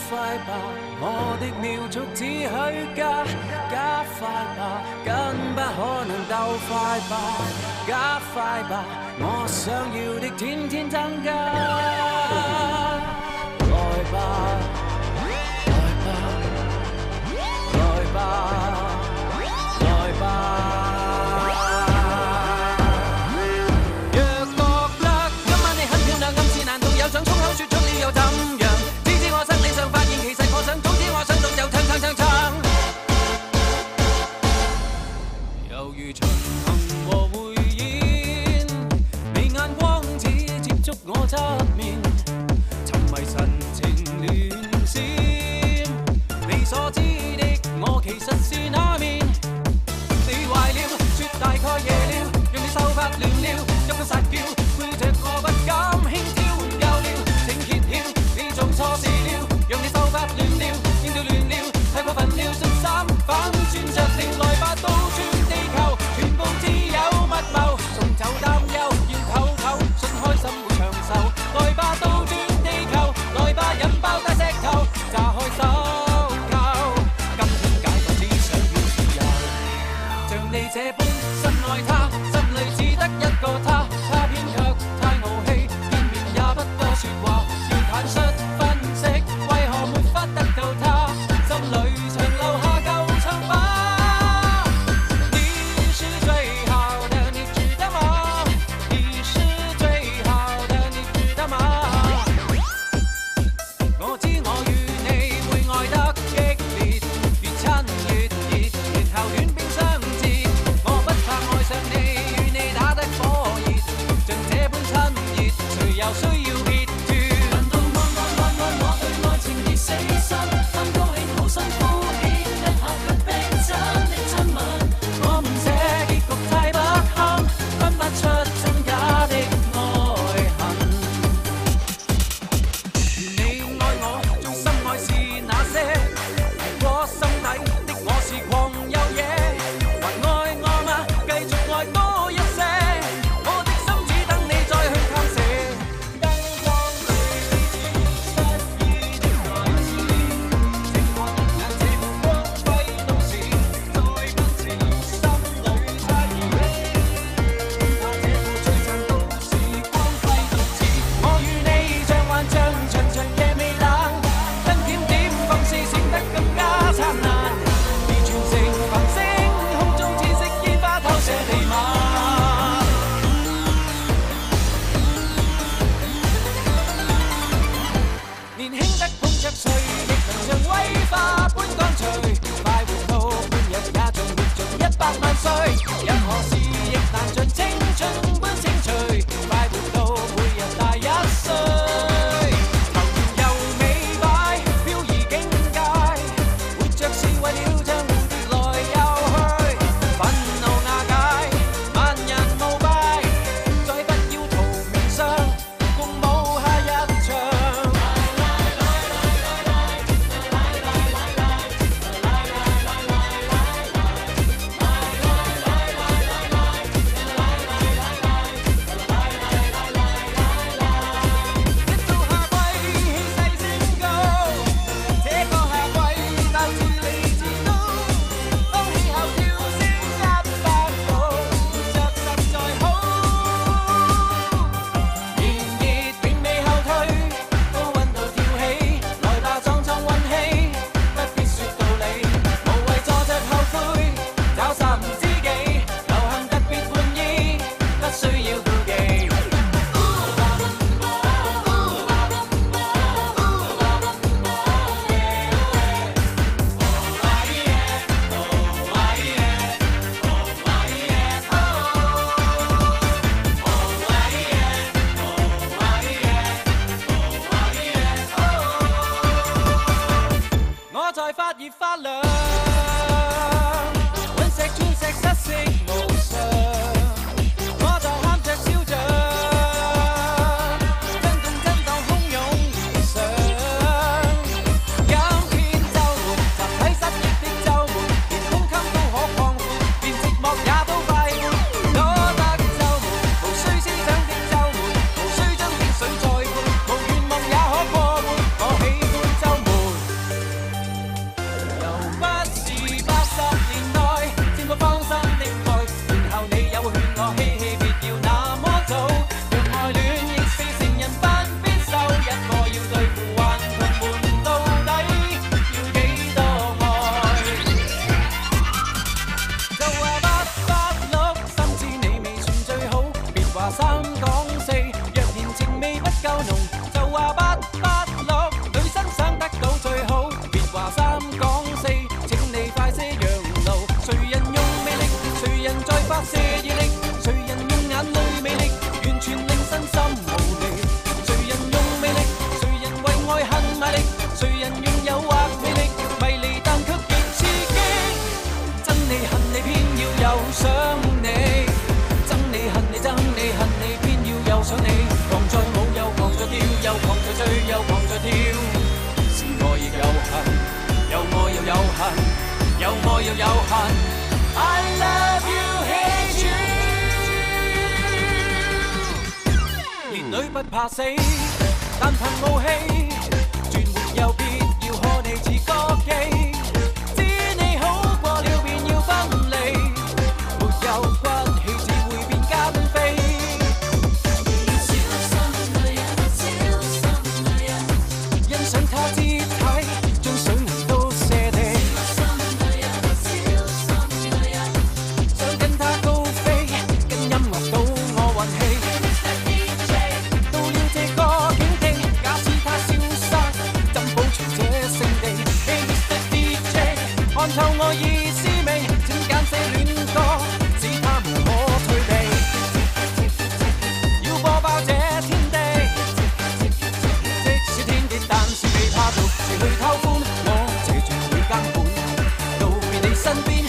快吧，我的秒速只許加快吧，更不可能鬥快吧，加快吧，我想要的天天增加，來吧，來吧，來吧，來吧。想衝口說出了又怎樣？只知我生理上發現，其實我想，總之我想動就唱。猶如巡行和匯演，你眼光只接觸我側面，沉迷神情亂閃。你所知的我其實是那面，你壞了，說大概夜了，讓你秀髮亂了，一個撒嬌，背着我不敢輕佻。錯事了，讓你秀髮亂了，應調亂了，太過分了，信心反轉着了，來吧，倒轉地球，全部自有密謀，送走擔憂，要唞唞，信開心會長壽，來吧，倒轉地球，來吧，引爆大石頭，炸開手扣，今天解放只想要自由，像你這般深愛他，心裏只得一個他，他偏卻太傲氣，見面也不多說話，要坦率。得到他，心裏長留下舊唱吧。你是最好的，你知道嗎？你是最好的，你知道嗎？我知我與你會愛得激烈，越親越熱，連校園邊相接。我愛又有限。I love you, hate you。連女不怕死，但憑武器，絕沒有必要可你似歌姬。知你好過了便要分離，沒有骨氣只會變奸妃。欣賞他姿態，將水銀都瀉地。想跟他高飛，跟音樂賭我運氣。到了這個境地，假使他消失，怎保存這聖地？Hey Mr. DJ， 看透我意思未？請揀些戀歌，使他無可退避。要播爆這天地，即使天跌，但是未怕獨自去偷歡。我這場會監管，到別你身邊。